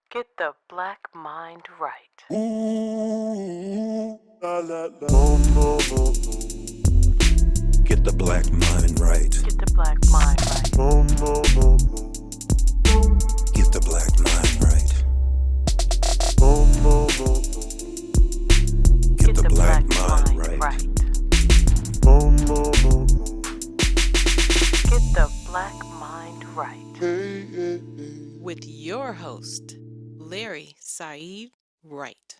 Get the black mind right. Ooh, la, la, la. No, no, no, no. Get the black mind right. Get the black mind right. No, no, no, no. Get the black mind right. No, no, no, no. Get the black mind right. No, no, no, no. Get the black mind right. Hey, hey, hey. With your host, Larry Syid Wright.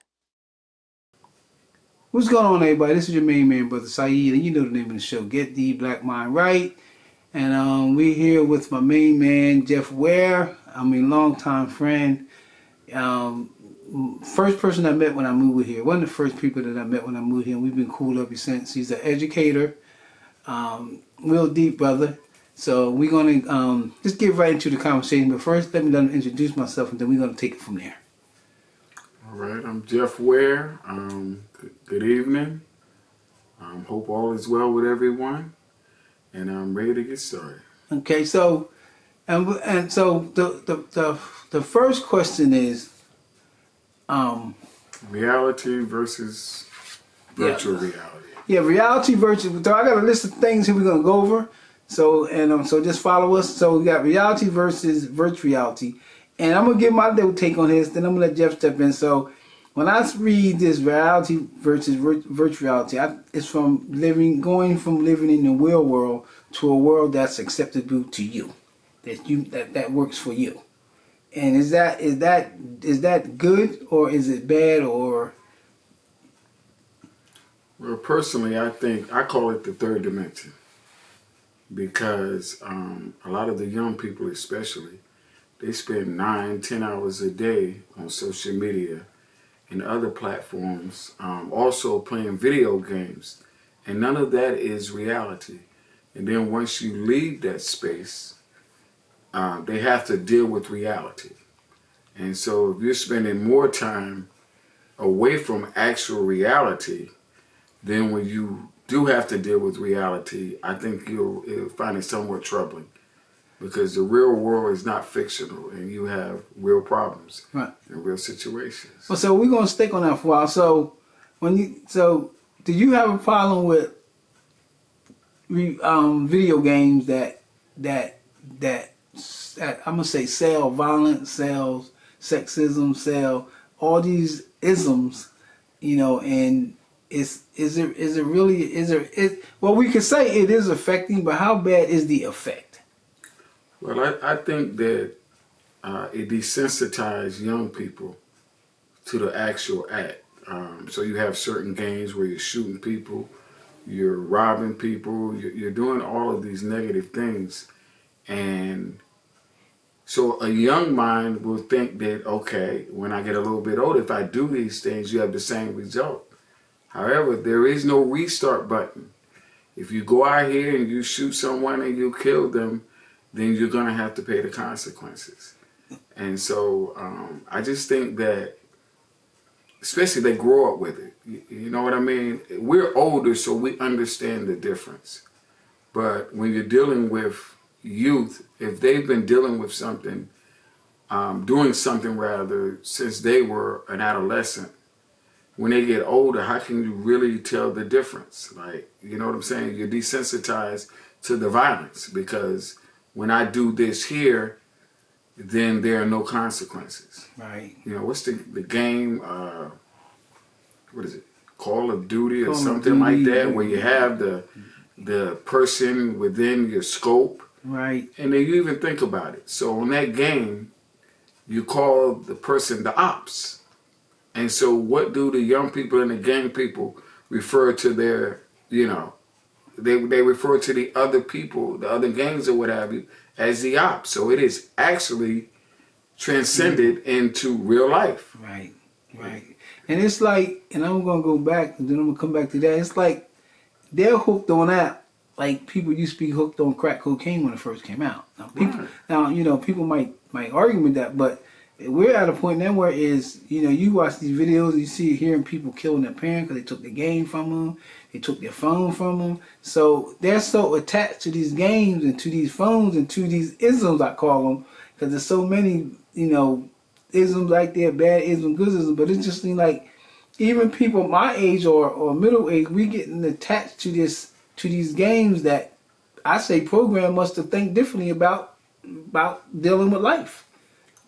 What's going on, everybody? This is your main man, Brother Syed, and you know the name of the show, Get the Black Mind Right. And we're here with my main man, Jeff Ware. I'm a longtime friend. First person I met when I moved here. One of the first people that I met when I moved here, and we've been cool ever since. He's an educator. Real deep, brother. So we're going to just get right into the conversation. But first, let me introduce myself, and then we're going to take it from there. All right, I'm Jeff Ware. Good evening. Hope all is well with everyone, and I'm ready to get started. Okay, so and so the first question is, Reality versus virtual reality. yeah, reality versus. So I got a list of things here we're gonna go over. So just follow us. So we got reality versus virtual reality, and I'm gonna give my little take on this. Then I'm gonna let Jeff step in. So when I read this reality versus virtual reality, it's going from living in the real world to a world that's acceptable to you, that works for you. And is that good, or is it bad, or? Well, personally, I call it the third dimension because a lot of the young people, especially, they spend 9-10 hours a day on social media and other platforms, also playing video games, and none of that is reality. And then once you leave that space, they have to deal with reality. And so if you're spending more time away from actual reality, then when you do have to deal with reality, I think you'll find it somewhat troubling. Because the real world is not fictional, and you have real problems Right. and real situations. Well, so we're gonna stick on that for a while. So do you have a problem with video games that I'm gonna say sell violence, sell sexism, sell all these isms, and well, we could say it is affecting, but how bad is the effect? Well, I think that it desensitized young people to the actual act. So you have certain games where you're shooting people, you're robbing people, you're doing all of these negative things. And so a young mind will think that, okay, when I get a little bit older, if I do these things, you have the same result. However, there is no restart button. If you go out here and you shoot someone and you kill them, then you're going to have to pay the consequences. And so I just think that, especially they grow up with it. You know what I mean? We're older, so we understand the difference. But when you're dealing with youth, if they've been dealing with something, doing something rather, since they were an adolescent, when they get older, how can you really tell the difference? Like, you know what I'm saying? You're desensitized to the violence because when I do this here, then there are no consequences. Right. What's the game, what is it, Call of Duty or Call of something like Duty, that, yeah. where you have the person within your scope. Right. And then you even think about it. So in that game, you call the person the ops. And so what do the young people and the gang people refer to their, they refer to the other people, the other gangs or what have you, as the ops. So it is actually transcended into real life. Right. And it's like, and I'm gonna go back, and then I'm gonna come back to that. It's like they're hooked on that, like people used to be hooked on crack cocaine when it first came out. People might argue with that, but we're at a point now where you watch these videos, you see hearing people killing their parents because they took the game from them, they took their phone from them. So they're so attached to these games and to these phones and to these isms, I call them, because there's so many, isms like there, bad isms, good isms, but it just seems like even people my age or middle age, we getting attached to these games that I say program us to think differently about dealing with life.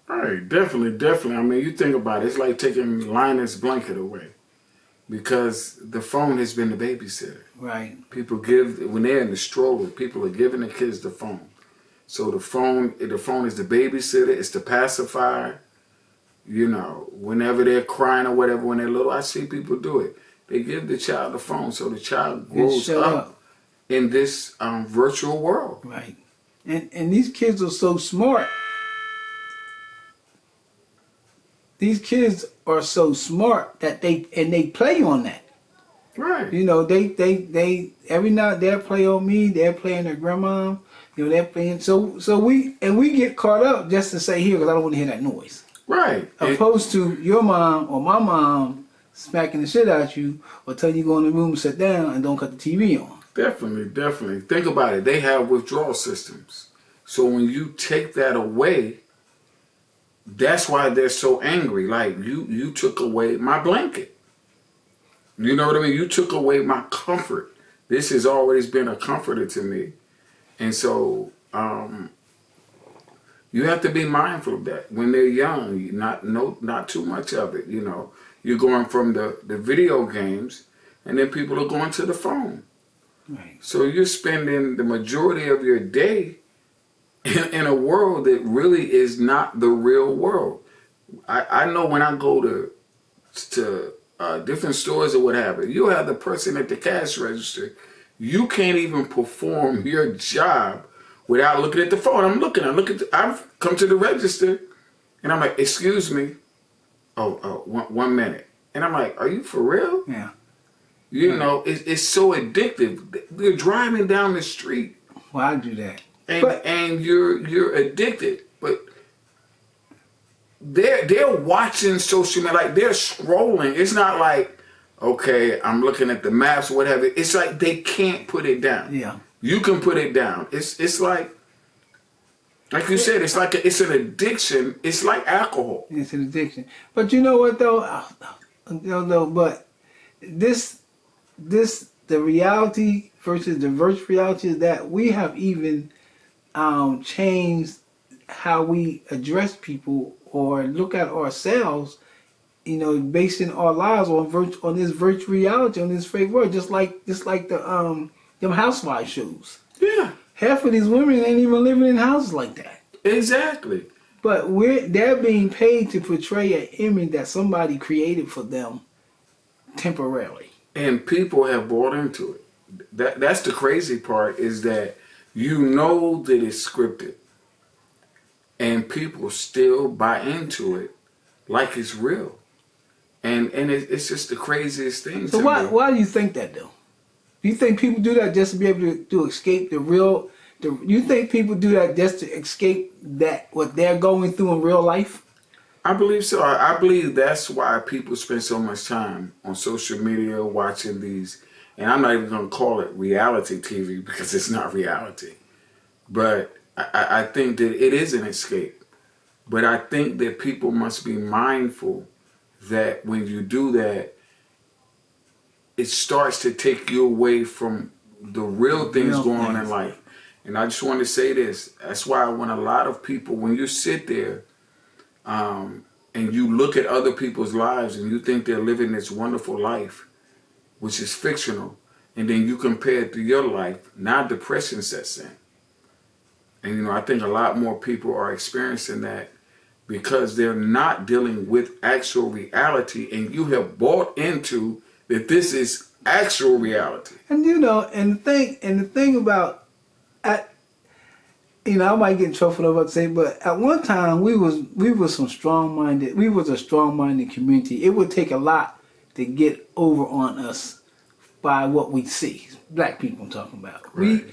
Right, definitely. I mean, you think about it, it's like taking Linus' blanket away because the phone has been the babysitter. Right. People when they're in the stroller, people are giving the kids the phone. So the phone is the babysitter, it's the pacifier. You know, whenever they're crying or whatever, when they're little, I see people do it. They give the child the phone so the child grows up in this virtual world. Right. And these kids are so smart. These kids are so smart that they play on that. Right. You know, they every night they'll play on me, they're playing their grandma, you know, they're playing so we get caught up just to say here because I don't want to hear that noise. Right. Opposed to your mom or my mom smacking the shit out you or telling you to go in the room, sit down and don't cut the TV on. Definitely. Think about it. They have withdrawal systems. So when you take that away, that's why they're so angry. Like you took away my blanket. You know what I mean? You took away my comfort. This has always been a comforter to me. And so you have to be mindful of that. When they're young, not too much of it, you know. You're going from the video games and then people are going to the phone. Right. So you're spending the majority of your day in a world that really is not the real world. I know when I go to different stores or what have you have the person at the cash register. You can't even perform your job without looking at the phone. I've come to the register and I'm like, excuse me. One minute. And I'm like, are you for real? Yeah. You know, it's so addictive. They're driving down the street. Well, I do that. And you're addicted, but they're watching social media, like they're scrolling. It's not like, okay, I'm looking at the maps or whatever. It's like they can't put it down. Yeah. You can put it down. It's like you said, it's an addiction. It's like alcohol. It's an addiction. But you know what though? But the reality versus the virtual reality is that we have even changed how we address people or look at ourselves, you know, basing our lives on this virtual reality, on this fake world, just like the them housewife shows. Yeah. Half of these women ain't even living in houses like that. Exactly. But they're being paid to portray an image that somebody created for them temporarily. And people have bought into it. That's the crazy part, is that you know that it's scripted. And people still buy into it like it's real. And it's just the craziest thing So to me. why do you think that though? Do you think people do that just to be able to escape you think people do that just to escape what they're going through in real life? I believe so. I believe that's why people spend so much time on social media watching these, and I'm not even going to call it reality TV because it's not reality. But I think that it is an escape. But I think that people must be mindful that when you do that, it starts to take you away from the real things going on in life. And I just want to say this. That's why when a lot of people, when you sit there and you look at other people's lives and you think they're living this wonderful life, which is fictional, and then you compare it to your life, now depression sets in. And, you know, I think a lot more people are experiencing that because they're not dealing with actual reality, and you have bought into that this is actual reality. And you know, and the thing about, I might get in trouble for what I say, but at one time we was a strong-minded community. It would take a lot to get over on us by what we see. Black people I'm talking about. Right.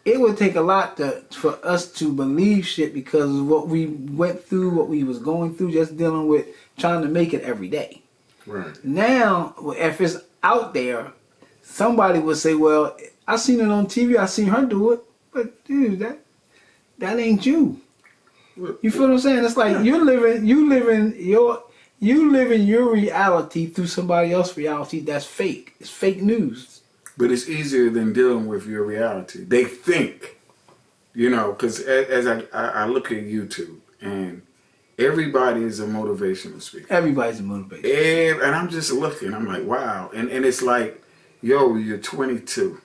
It would take a lot for us to believe shit because of what we went through, what we was going through, just dealing with trying to make it every day. Right. Now, if it's out there, somebody would say, well, I seen it on TV, I seen her do it, but dude, that ain't you. You feel what I'm saying? It's like you living your reality through somebody else's reality that's fake. It's fake news. But it's easier than dealing with your reality. They think, because as I look at YouTube and everybody is a motivational speaker. Everybody's a motivation. And I'm just looking. I'm like, wow. And it's like, yo, you're 22.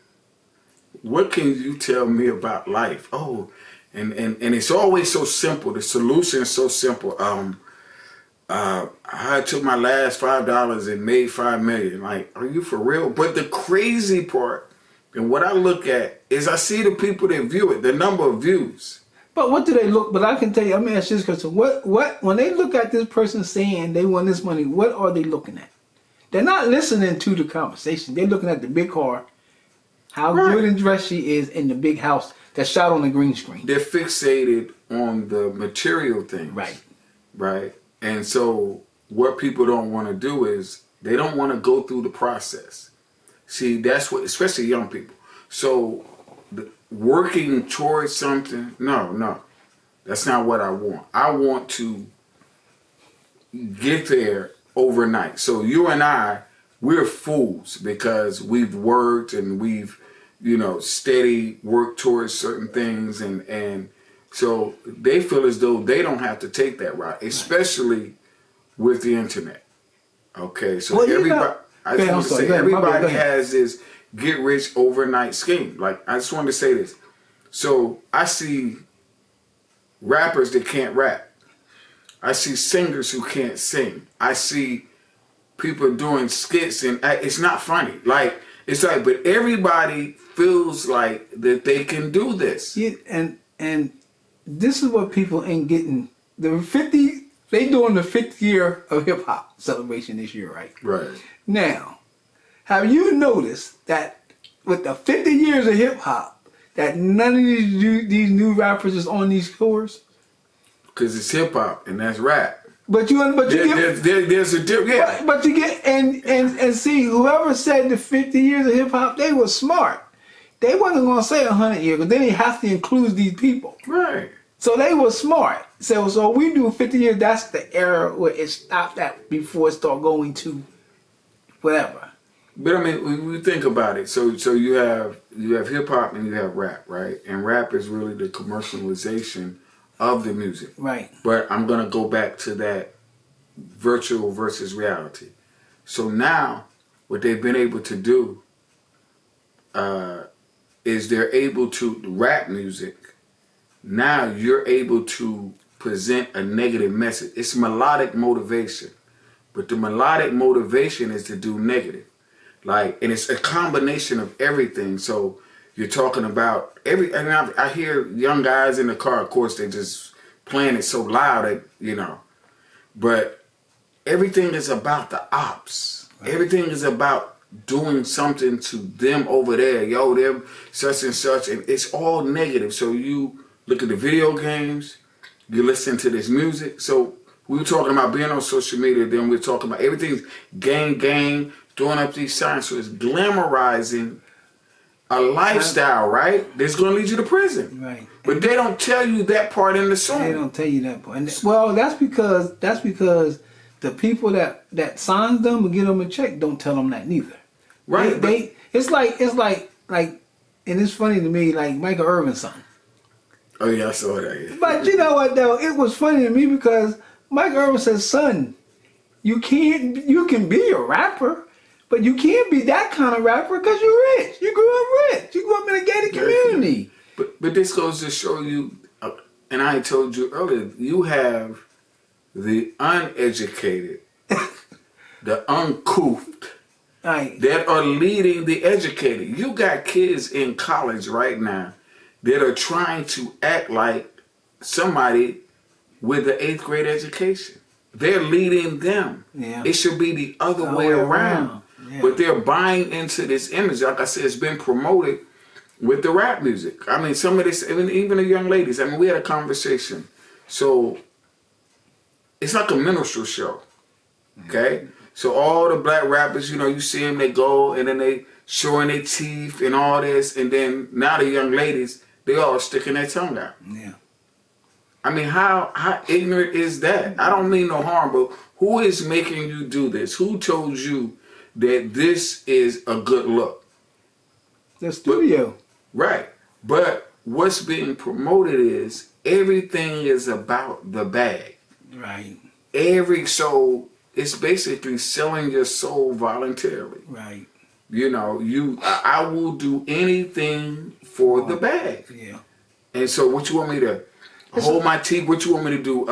What can you tell me about life? Oh, and it's always so simple. The solution is so simple. I took my last $5 and made $5 million. Like, are you for real? But the crazy part, and what I look at, is I see the people that view it, the number of views. But what do they look? But I can tell you, I'm gonna ask you this question: what when they look at this person saying they want this money, what are they looking at? They're not listening to the conversation. They're looking at the big car, how good and dressed she is, in the big house that's shot on the green screen. They're fixated on the material things. Right. And so what people don't want to do is they don't want to go through the process. See, that's what, especially young people. So working towards something, no, that's not what I want. I want to get there overnight. So you and I, we're fools because we've worked and we've, steady worked towards certain things. And so they feel as though they don't have to take that route, especially with the internet. Okay, so everybody, I just want to say, everybody has this get rich overnight scheme. Like, I just wanted to say this. So I see rappers that can't rap. I see singers who can't sing. I see people doing skits and it's not funny. Like, it's like, but everybody feels like that they can do this. Yeah, and this is what people ain't getting. They doing the 50th year of hip hop celebration this year, right? Right. Now, have you noticed that with the 50 years of hip hop, that none of these new rappers is on these tours? Because it's hip hop and that's rap. But there's a difference. Yeah. But you get and see, whoever said the 50 years of hip hop, they were smart. They wasn't gonna say 100 years because then they have to include these people. Right. So they were smart. So we do 50 years. That's the era where it stopped at before it start going to whatever. But I mean, when you think about it, so you have hip hop and you have rap, right? And rap is really the commercialization of the music. Right. But I'm gonna go back to that virtual versus reality. So now, what they've been able to do is they're able to rap music. Now you're able to present a negative message. It's melodic motivation, but the melodic motivation is to do negative. Like, and it's a combination of everything. So you're talking about I hear young guys in the car, of course, they just playing it so loud that, but everything is about the ops. Right. Everything is about doing something to them over there. Yo, they're such and such, and it's all negative. So you look at the video games, you listen to this music. So we were talking about being on social media, then we're talking about everything's gang, throwing up these signs. So it's glamorizing a lifestyle, right? That's going to lead you to prison. Right. But they don't tell you that part in the song. They don't tell you that part. Well, that's because the people that signs them and get them a check don't tell them that neither. Right. It's like, and it's funny to me, like Michael Irvin's son. Oh yeah, I saw that. Yeah. But you know what though? It was funny to me because Michael Irvin says, "Son, you can be a rapper, but you can't be that kind of rapper because you're rich. You grew up rich. You grew up in a gated community." But this goes to show you, and I told you earlier, you have the uneducated, the uncouth, right, that are leading the educated. You got kids in college right now that are trying to act like somebody with an 8th grade education. They're leading them. Yeah. It should be the other way around. Yeah. But they're buying into this image. Like I said, it's been promoted with the rap music. I mean, some of this, even the young ladies, I mean, we had a conversation. So it's like a minstrel show. Okay? So all the black rappers, you see them, they go and then they showing their teeth and all this. And then now the young ladies, they all sticking their tongue out. Yeah. I mean, how ignorant is that? I don't mean no harm, but who is making you do this? Who told you that this is a good look? The studio. Right. But what's being promoted is everything is about the bag. Right. So it's basically selling your soul voluntarily. Right. You know, I will do anything for the bag. Yeah. And so what you want me to hold my teeth? What you want me to do?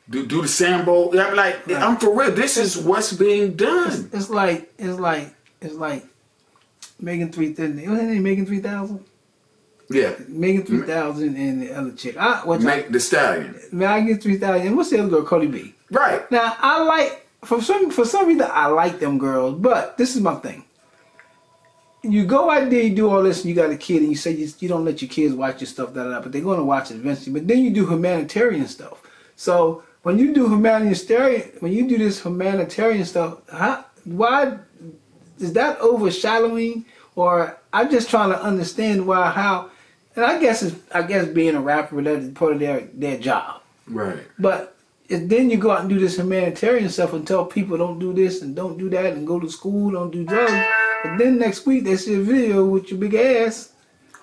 Do the sambo? I'm like, Right. I'm for real. This is what's being done. It's like Megan 3,000. Wasn't it Megan 3,000? Yeah. Megan 3,000 and the other chick. Make the stallion. Megan 3,000. And what's the other girl? Cardi B. Right. Now I like for some reason I like them girls, but this is my thing. You go out there, you do all this, and you got a kid, and you say you don't let your kids watch your stuff, but they're going to watch it eventually. But then you do humanitarian stuff. So when you do this humanitarian stuff, why is that overshadowing? Or I'm just trying to understand how. And I guess being a rapper, that's part of their job. Right. But then you go out and do this humanitarian stuff and tell people don't do this and don't do that and go to school, don't do drugs. But then next week they see a video with your big ass.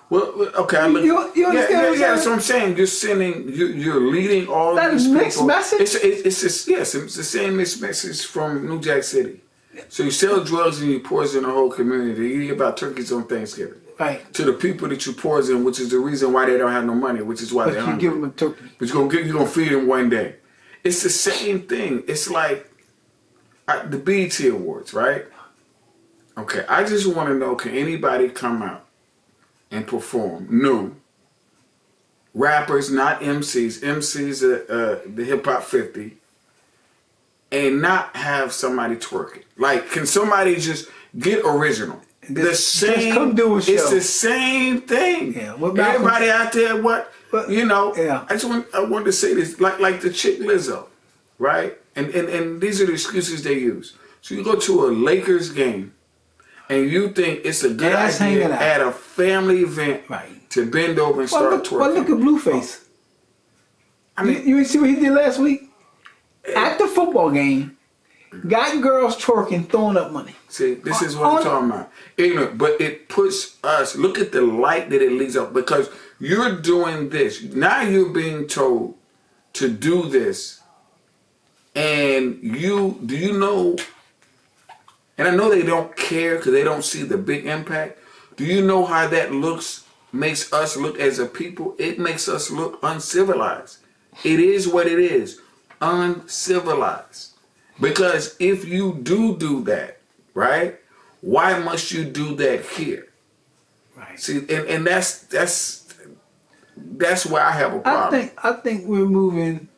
Well, okay. You understand what I'm saying? That's what I'm saying. You're leading all That these is people. mixed message? It's the same mixed message from New Jack City. So you sell drugs and you poison the whole community. You hear about turkeys on Thanksgiving. Right. To the people that you poison, which is the reason why they don't have no money, which is why But they're you hungry. give them a turkey. But you're gonna feed them one day. It's the same thing. It's like the BET Awards, right? Okay, I just want to know, can anybody come out and perform new rappers, not MCs, the Hip Hop 50, and not have somebody twerking? Like, can somebody just get original? Just come do a show. It's the same thing. Yeah, Everybody out there, Yeah. I wanted to say this, like the chick Lizzo, right? And these are the excuses they use. So you go to a Lakers game, and you think it's a good idea at a family event to bend over and start twerking. Well, look at Blueface. I mean, you see what he did last week? At the football game, got girls twerking, throwing up money. See, this is what I'm talking about. Ignorant, but it puts us, look at the light that it leads up, because you're doing this. Now you're being told to do this. And do you know, and I know they don't care because they don't see the big impact. Do you know how that makes us look as a people? It makes us look uncivilized. It is what it is, uncivilized. Because if you do that, right, why must you do that here? Right. See, and that's where I have a problem. I think we're moving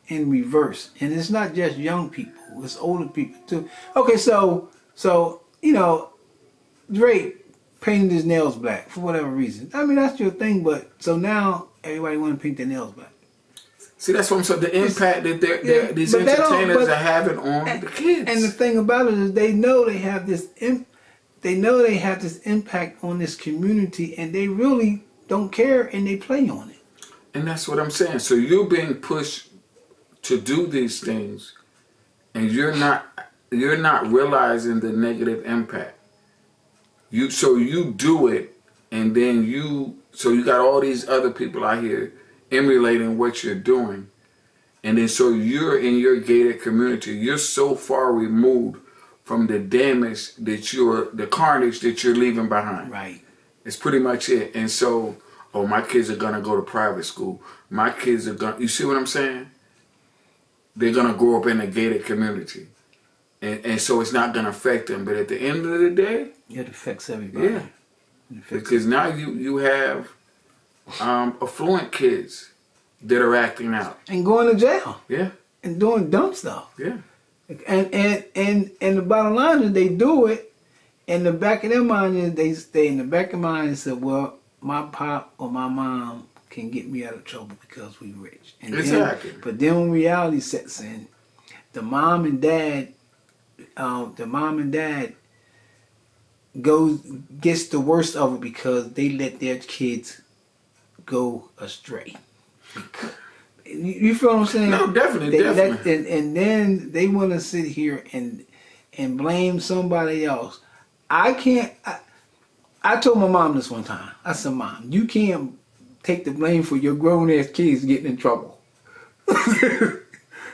in reverse, and it's not just young people; it's older people too. Okay, so Drake painted his nails black for whatever reason. I mean, that's your thing, but so now everybody want to paint their nails black. See, that's what I'm saying. The impact that these entertainers are having on the kids. And the thing about it is, they know they have this impact on this community, and they really don't care, and they play on it. And that's what I'm saying. So you're being pushed to do these things, and you're not realizing the negative impact. So you do it, and then you got all these other people out here emulating what you're doing, and then so you're in your gated community. You're so far removed from the damage the carnage that you're leaving behind. Right. It's pretty much it. And so, my kids are gonna go to private school. My kids are gonna. You see what I'm saying? They're gonna grow up in a gated community, and so it's not gonna affect them. But at the end of the day, it affects everybody. Yeah, because now you have affluent kids that are acting out and going to jail. Yeah, and doing dumb stuff. Yeah, and the bottom line is they do it. In the back of their mind is they stay in the back of their mind and say, well, my pop or my mom can get me out of trouble because we rich. And exactly. But then when reality sets in, the mom and dad gets the worst of it because they let their kids go astray. You feel what I'm saying? No, definitely, definitely. And then they want to sit here and blame somebody else. I can't. I told my mom this one time. I said, Mom, you can't take the blame for your grown ass kids getting in trouble.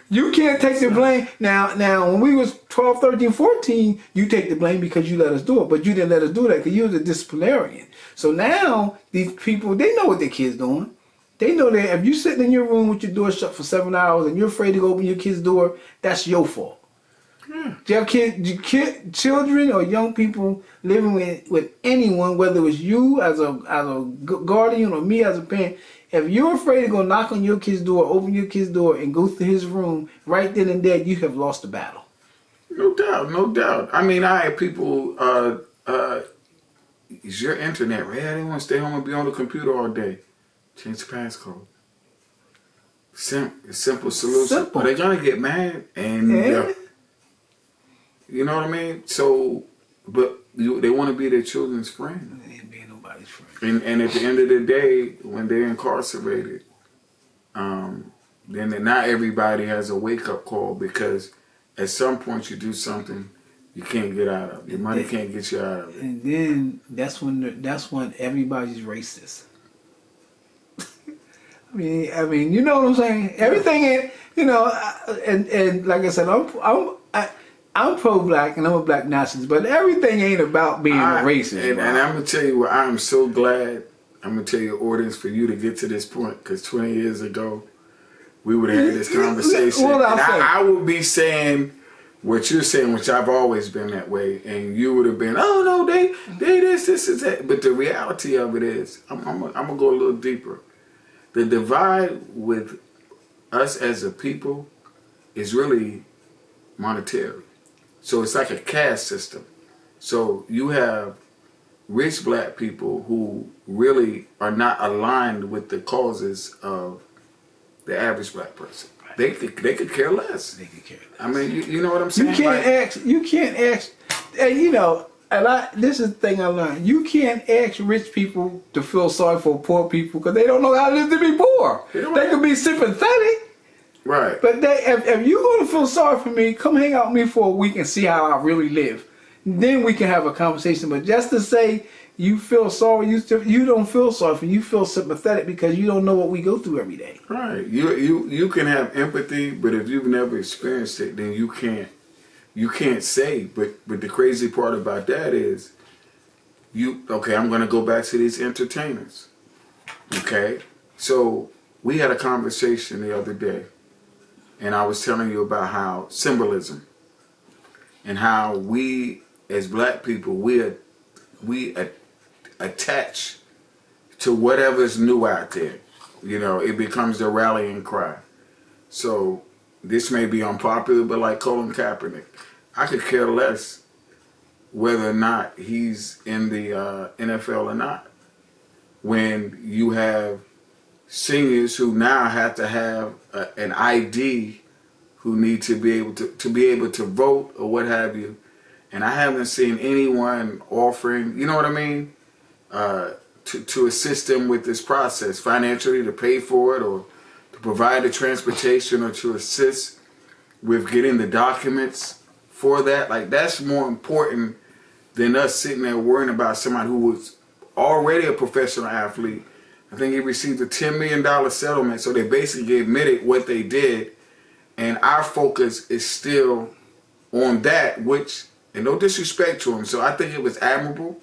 You can't take the blame. Now, when we was 12, 13, 14, you take the blame because you let us do it. But you didn't let us do that because you was a disciplinarian. So now, these people, they know what their kids doing. They know that if you sitting in your room with your door shut for 7 hours and you're afraid to go open your kid's door, that's your fault. Your children or young people living with anyone, whether it was you as a guardian or me as a parent, if you're afraid to go knock on your kid's door, open your kid's door, and go through his room right then and there, you have lost the battle. No doubt, no doubt. I mean, I had people, is your internet, right? They want to stay home and be on the computer all day. Change the passcode. Simple solution. Simple. But they're going to get mad. And you know what I mean? So, but they want to be their children's friend. They ain't being nobody's friend. And at the end of the day, when they're incarcerated, then not everybody has a wake-up call, because at some point you do something you can't get out of. Your money can't get you out of it. And then that's when everybody's racist. I mean, you know what I'm saying? Everything ain't, and like I said, I'm pro-black and I'm a black nationalist, but everything ain't about being racist. And I'm gonna tell you what, I'm so glad. I'm gonna tell your audience, for you to get to this point, because 20 years ago we would have had this conversation. I would be saying what you're saying, which I've always been that way, and you would have been, oh no, they this is that. But the reality of it is, I'm gonna go a little deeper. The divide with us as a people is really monetary. So it's like a caste system. So you have rich black people who really are not aligned with the causes of the average black person. They could care less. They could care less. I mean, you know what I'm saying? You can't ask, and this is the thing I learned. You can't ask rich people to feel sorry for poor people because they don't know how it is to be poor. They can be sympathetic. Right. But if you're going to feel sorry for me, come hang out with me for a week and see how I really live. Then we can have a conversation. But just to say you feel sorry, you don't feel sorry for me. You feel sympathetic because you don't know what we go through every day. Right. You can have empathy, but if you've never experienced it, then you can't say. But the crazy part about that is, I'm going to go back to these entertainers. Okay? So we had a conversation the other day, and I was telling you about how symbolism and how we as black people, we attach to whatever's new out there. It becomes the rallying cry. So this may be unpopular, but like Colin Kaepernick, I could care less whether or not he's in the NFL or not. When you have seniors who now have to have an ID, who need to be able to vote or what have you, and I haven't seen anyone offering, you know what I mean, to assist them with this process financially, to pay for it or to provide the transportation or to assist with getting the documents for that. Like, that's more important than us sitting there worrying about somebody who was already a professional athlete. I think he received a $10 million settlement, so they basically admitted what they did, and our focus is still on that, and no disrespect to him, so I think it was admirable,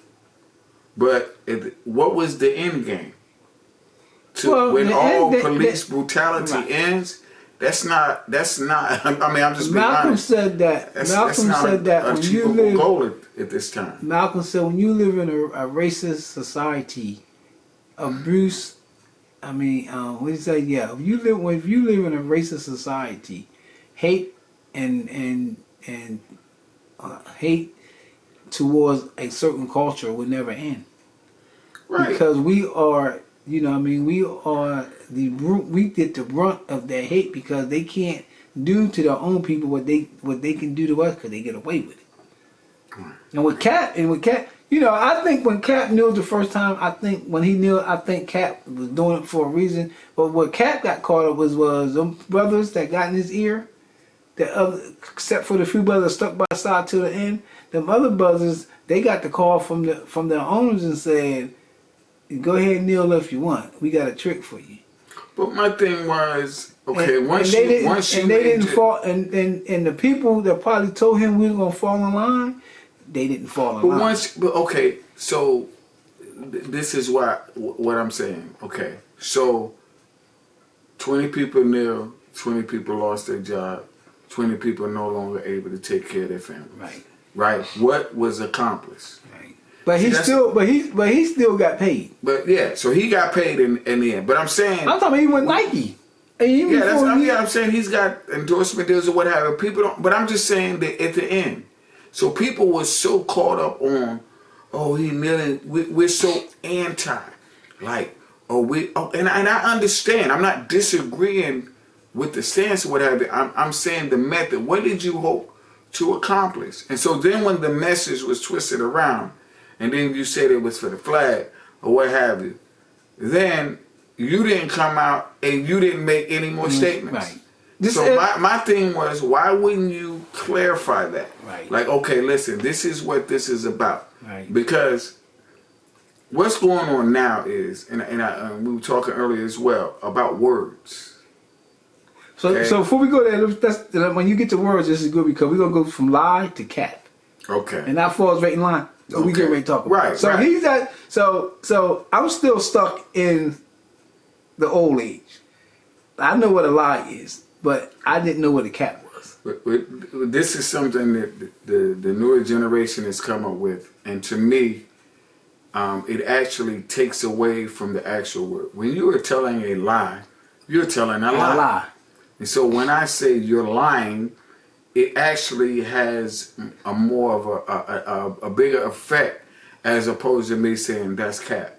but what was the end game? When all police brutality ends, that's not, I mean, I'm just being Malcolm honest. said that. Malcolm said that when you live, goal at this time. Malcolm said when you live in a racist society, abuse. I mean, what did he say? Yeah, if you live in a racist society, hate and hate towards a certain culture will never end. Right. Because we are, we are we get the brunt of their hate because they can't do to their own people what they can do to us because they get away with it. Right. And with Cat, You know, I think when Cap kneeled the first time, I think when he kneeled, I think Cap was doing it for a reason. But what Cap got caught up was them brothers that got in his ear. The other, except for the few brothers stuck by the side to the end, them other brothers, they got the call from their owners and said, "Go ahead and kneel if you want. We got a trick for you." But my thing was, okay, And once they you didn't fall, and the people that probably told him we was gonna fall in line, they didn't fall in line. okay, so this is what I'm saying. Okay, so 20 people kneel, 20 people lost their job, 20 people no longer able to take care of their family. Right. Right. What was accomplished? Right. But he still got paid. But yeah, so he got paid in the end. But I'm saying, I'm talking about even with Nike. And even I'm saying he's got endorsement deals or what have you. People don't. But I'm just saying that at the end, so people were so caught up on, oh, he kneeling. We're so anti, like, and I understand. I'm not disagreeing with the stance or what have you. I'm saying the method. What did you hope to accomplish? And so then when the message was twisted around, and then you said it was for the flag or what have you, then you didn't come out and you didn't make any more statements. Right. So my thing was, why wouldn't you clarify that? Right. Like, okay, listen, this is what this is about. Right. Because what's going on now is, and we were talking earlier as well, about words. So Okay. so before we go there, when you get to words, this is good because we're gonna go from lie to cap. Okay. And that falls right in line. So we get ready to talk about. Right. So right. he's at so I'm still stuck in the old age. I know what a lie is, but I didn't know what a cap was. But this is something that the newer generation has come up with, and to me, it actually takes away from the actual word. When you are telling a lie, you're telling a lie. A lie. And so when I say you're lying, it actually has a more of a bigger effect as opposed to me saying that's cap.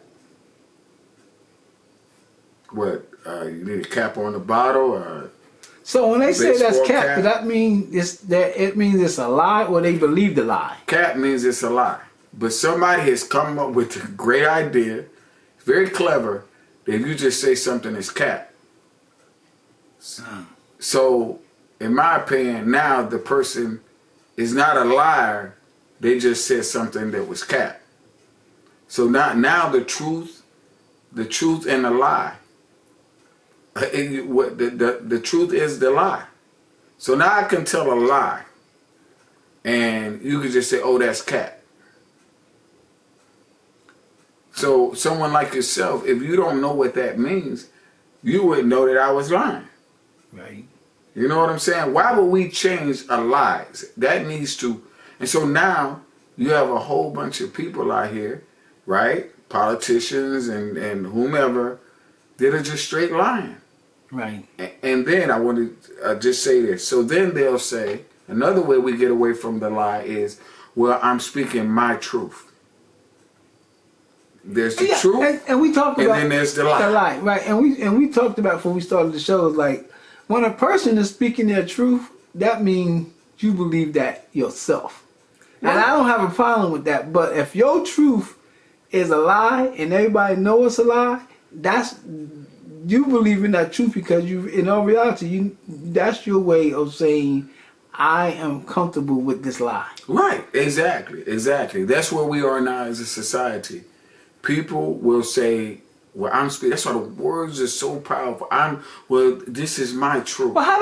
What, you need a cap on the bottle? Or So when they say that's baseball cap, cap? does that mean it means it's a lie or they believe the lie? Cap means it's a lie. But somebody has come up with a great idea, very clever, that you just say something is cap. So, in my opinion, now the person is not a liar. They just said something that was cap. So now the truth and the lie. The truth is the lie. So now I can tell a lie, and you can just say, "Oh, that's cap." So someone like yourself, if you don't know what that means, you wouldn't know that I was lying. Right. You know what I'm saying? Why would we change a lie? That needs to. And so now you have a whole bunch of people out here, right? Politicians and whomever that are just straight lying. Right. And then I want to just say this. So then they'll say, another way we get away from the lie is, well, I'm speaking my truth. There's the truth, and we talked about, and then there's the lie. The lie, right? And we talked about before we started the show is like when a person is speaking their truth, that means you believe that yourself. And I don't have a problem with that. But if your truth is a lie and everybody knows it's a lie, that's you believe in that truth because you, in all reality, that's your way of saying I am comfortable with this lie. Right. Exactly. That's where we are now as a society. People will say, well, I'm speaking. That's why the words are so powerful. This is my truth. Well, how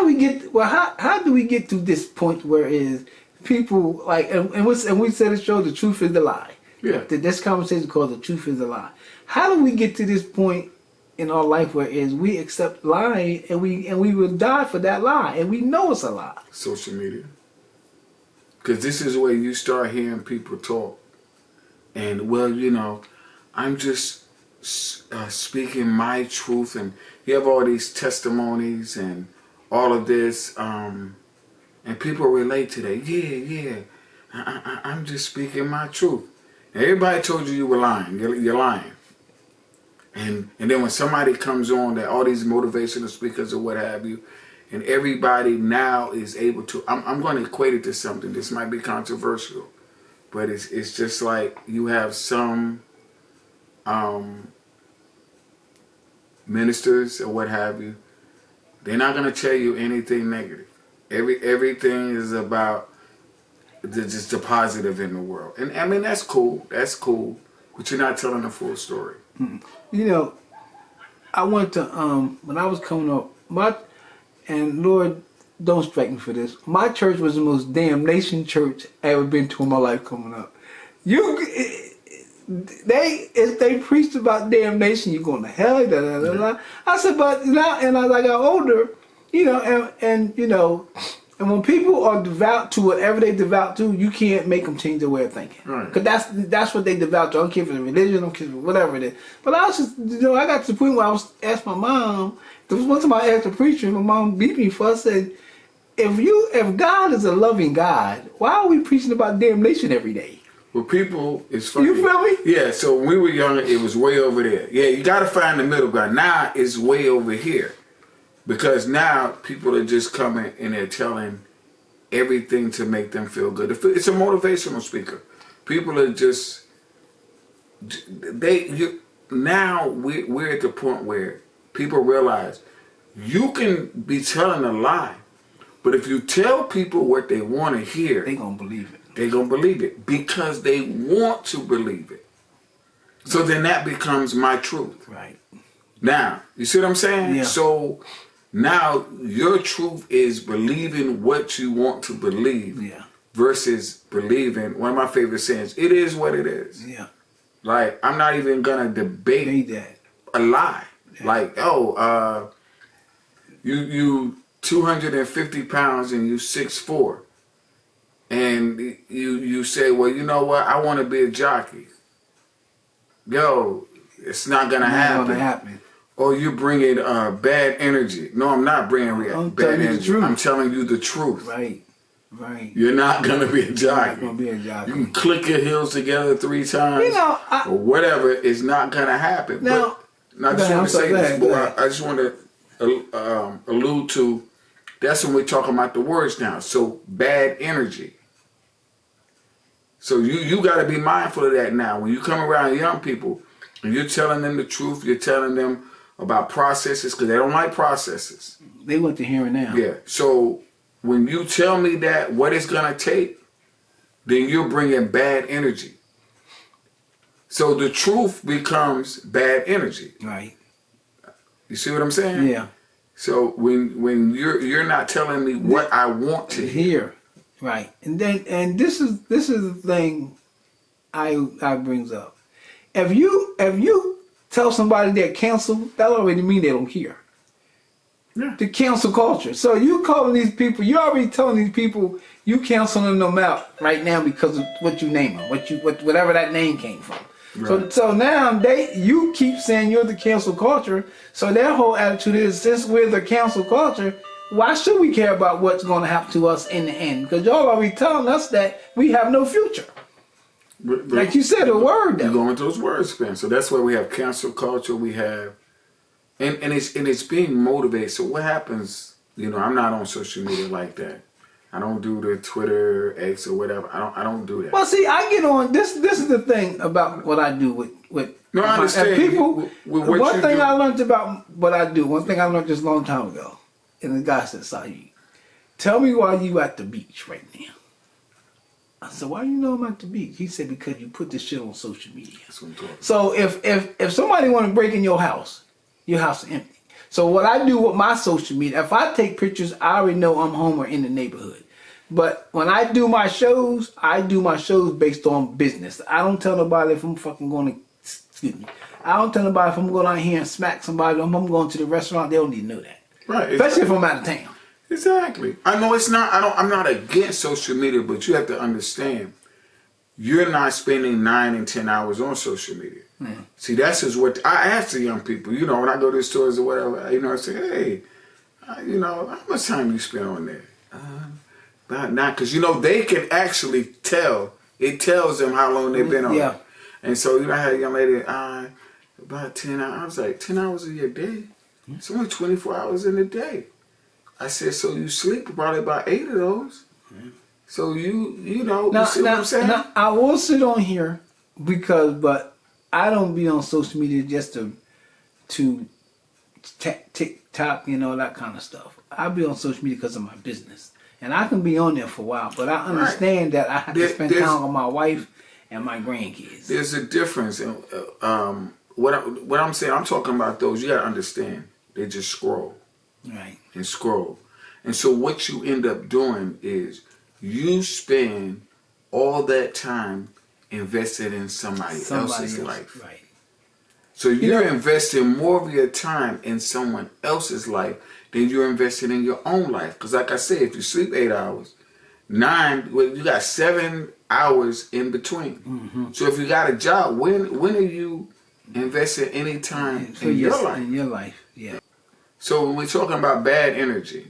do we get to this point where is people like, and we said it shows the truth is the lie. Yeah. This conversation called the truth is the lie. How do we get to this point in our life where is we accept lying and we will die for that lie and we know it's a lie? Social media. Because this is where you start hearing people talk. And, well, I'm just speaking my truth, and you have all these testimonies and all of this, and people relate to that. Yeah, I'm just speaking my truth. And everybody told you were lying. You're lying. And then when somebody comes on, that all these motivational speakers or what have you, and everybody now is able to, I'm going to equate it to something. This might be controversial, but it's just like you have some ministers or what have you. They're not gonna tell you anything negative. Everything is about just the positive in the world, and I mean that's cool. That's cool, but you're not telling the full story. You know, I went to when I was coming up, and Lord, don't strike me for this. My church was the most damnation church I ever been to in my life coming up. If they preached about damnation, you're going to hell. Da, da, da, da. I said, but now, and as I got older, you know, and you know, and when people are devout to whatever they devout to, you can't make them change their way of thinking. Right. Because that's what they devout to. I don't care if it's religion, I don't care if it's whatever it is. But I was just, you know, I got to the point where I was asked my mom. There was one time I asked the preacher, and my mom beat me for. I said, if God is a loving God, why are we preaching about damnation every day? Well, people, it's funny. You feel me? Yeah, so when we were younger, it was way over there. Yeah, you got to find the middle ground. Now it's way over here. Because now people are just coming and they're telling everything to make them feel good. It's a motivational speaker. People are just, now we're at the point where people realize you can be telling a lie, but if you tell people what they want to hear, They gonna believe it. they're going to believe it because they want to believe it. So then that becomes my truth. Right. Now, you see what I'm saying? Yeah. So now your truth is believing what you want to believe versus believing, one of my favorite sayings, it is what it is. Yeah. Like, I'm not even going to debate that. a lie. Yeah. Like, you 250 pounds and you 6'4". And you say, well, you know what? I want to be a jockey. Yo, it's not gonna happen. Or you bringing bad energy. No, I'm not bringing bad energy. I'm telling you the truth. Right. Right. You're not gonna be a jockey. You're not gonna be a jockey. You can click your heels together 3 times. You know, or whatever. It's not gonna happen. Now, I just want to say this, boy. I just want to allude to. That's when we're talking about the words now. So bad energy. So you got to be mindful of that now. When you come around young people and you're telling them the truth, you're telling them about processes because they don't like processes. They want to hear it now. Yeah. So when you tell me that what it's going to take, then you're bringing bad energy. So the truth becomes bad energy. Right. You see what I'm saying? Yeah. So when you're not telling me what I want to hear. Right. And this is the thing I brings up. If you tell somebody they're canceled, that already mean they don't care. Yeah. The cancel culture. So you calling these people, you already telling these people you canceling them out right now because of what you name them, whatever that name came from. Right. So now you keep saying you're the cancel culture. So their whole attitude is, since we're the cancel culture, why should we care about what's going to happen to us in the end? Because y'all already telling us that we have no future. But like you said, a word. You're going to those words, man. So that's why we have cancel culture. We have, and it's being motivated. So what happens? You know, I'm not on social media like that. I don't do the Twitter, X, or whatever. I don't do that. Well, see, I get on. This is the thing about what I do with no, I understand. People. One thing I learned about what I do. One thing I learned just a long time ago. And the guy said, Syid, tell me why you at the beach right now. I said, why you know I'm at the beach? He said, because you put this shit on social media. That's what I'm talking about. So if somebody want to break in your house is empty. So what I do with my social media, if I take pictures, I already know I'm home or in the neighborhood. But when I do my shows based on business. I don't tell nobody if I'm fucking going to, excuse me. I don't tell nobody if I'm going out here and smack somebody, or if I'm going to the restaurant, they don't need to know that. Right. Especially if I'm out of town. Exactly. I know it's not, I'm not against social media, but you have to understand, you're not spending 9 and 10 hours on social media. Mm. See, that's just what, I ask the young people, you know, when I go to the stores or whatever, you know, I say, hey, you know, how much time you spend on there? Not, because, you know, they can actually tell, it tells them how long they've been on it. And so, you know, I had a young lady, about 10 hours, I was like, 10 hours of your day? It's only 24 hours in a day. I said, so you sleep probably about 8 of those. So you know, Now, you see what I'm saying? now, I will sit on here but I don't be on social media just to TikTok, that kind of stuff. I be on social media because of my business, and I can be on there for a while. But I understand that I have to spend time with my wife and my grandkids. There's a difference. In, what I'm saying, I'm talking about those. You gotta understand. They just scroll. Right. And scroll. And so what you end up doing is you spend all that time invested in somebody else's life. Right. So you're investing more of your time in someone else's life than you're investing in your own life. Because like I said, if you sleep 8 hours, you got 7 hours in between. Mm-hmm. So if you got a job, when are you investing any time in your life? In your life, yeah. So when we're talking about bad energy,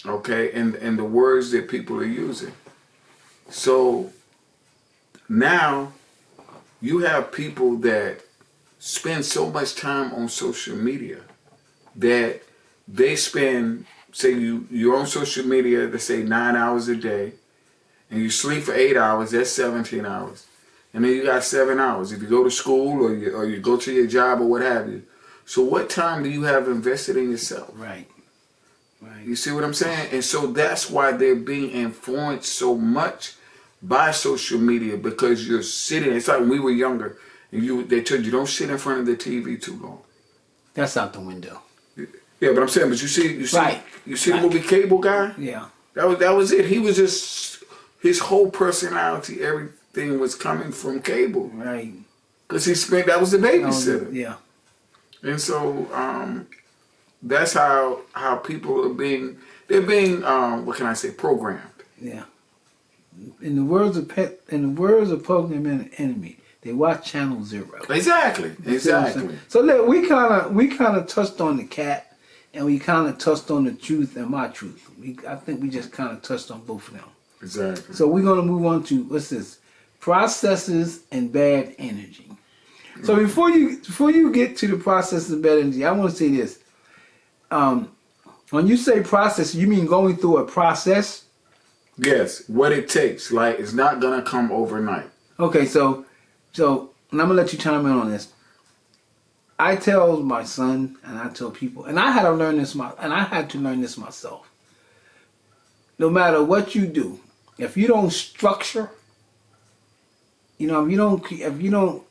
okay, and the words that people are using. So now you have people that spend so much time on social media that they spend, say you're on social media, let's say 9 hours a day, and you sleep for 8 hours, that's 17 hours. And then you got 7 hours if you go to school or you go to your job or what have you. So what time do you have invested in yourself? Right. You see what I'm saying? And so that's why they're being influenced so much by social media, because you're sitting. It's like when we were younger, and they told you don't sit in front of the TV too long. That's out the window. Yeah, but I'm saying, but you see the movie Cable Guy? Yeah. That was it. He was just, his whole personality, everything was coming from cable. Right. Because that was the babysitter. Yeah. And so that's how people are being what can I say, programmed. Yeah. In the words of Program Enemy, they watch Channel 0. Exactly. So look, we kind of touched on the cat, and we kind of touched on the truth and my truth. I think we just kind of touched on both of them. Exactly. So we're gonna move on to what's this? Processes and bad energy. So before you get to the process of bad energy, I want to say this. When you say process, you mean going through a process? Yes, what it takes. Like, it's not gonna come overnight. Okay, so and I'm gonna let you chime in on this. I tell my son, and I tell people, and I had to learn this myself. No matter what you do, if you don't structure, if you don't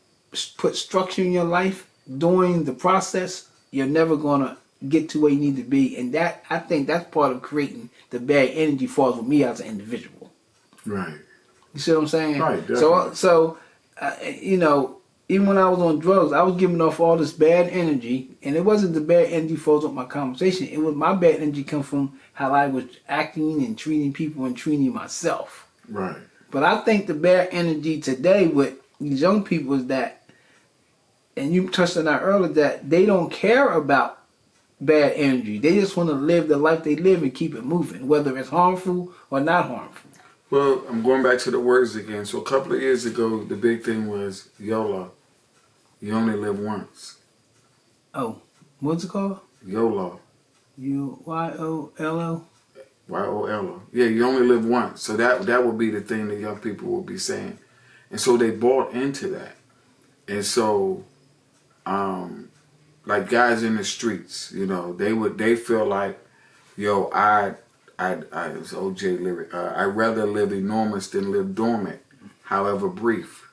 put structure in your life during the process, you're never gonna get to where you need to be, and that, I think that's part of creating the bad energy falls with me as an individual. Right. You see what I'm saying? Right. Definitely. So even when I was on drugs, I was giving off all this bad energy, and it wasn't the bad energy falls with my conversation. It was my bad energy come from how I was acting and treating people and treating myself. Right. But I think the bad energy today with these young people is that, and you touched on that earlier, that they don't care about bad energy. They just want to live the life they live and keep it moving, whether it's harmful or not harmful. Well, I'm going back to the words again. So a couple of years ago, the big thing was YOLO. You only live once. Oh, what's it called? YOLO. YOLO? YOLO. Yeah, you only live once. So that would be the thing that young people would be saying. And so they bought into that. And so, like guys in the streets, they feel like, yo, it's OJ lyric. I'd rather live enormous than live dormant, however brief.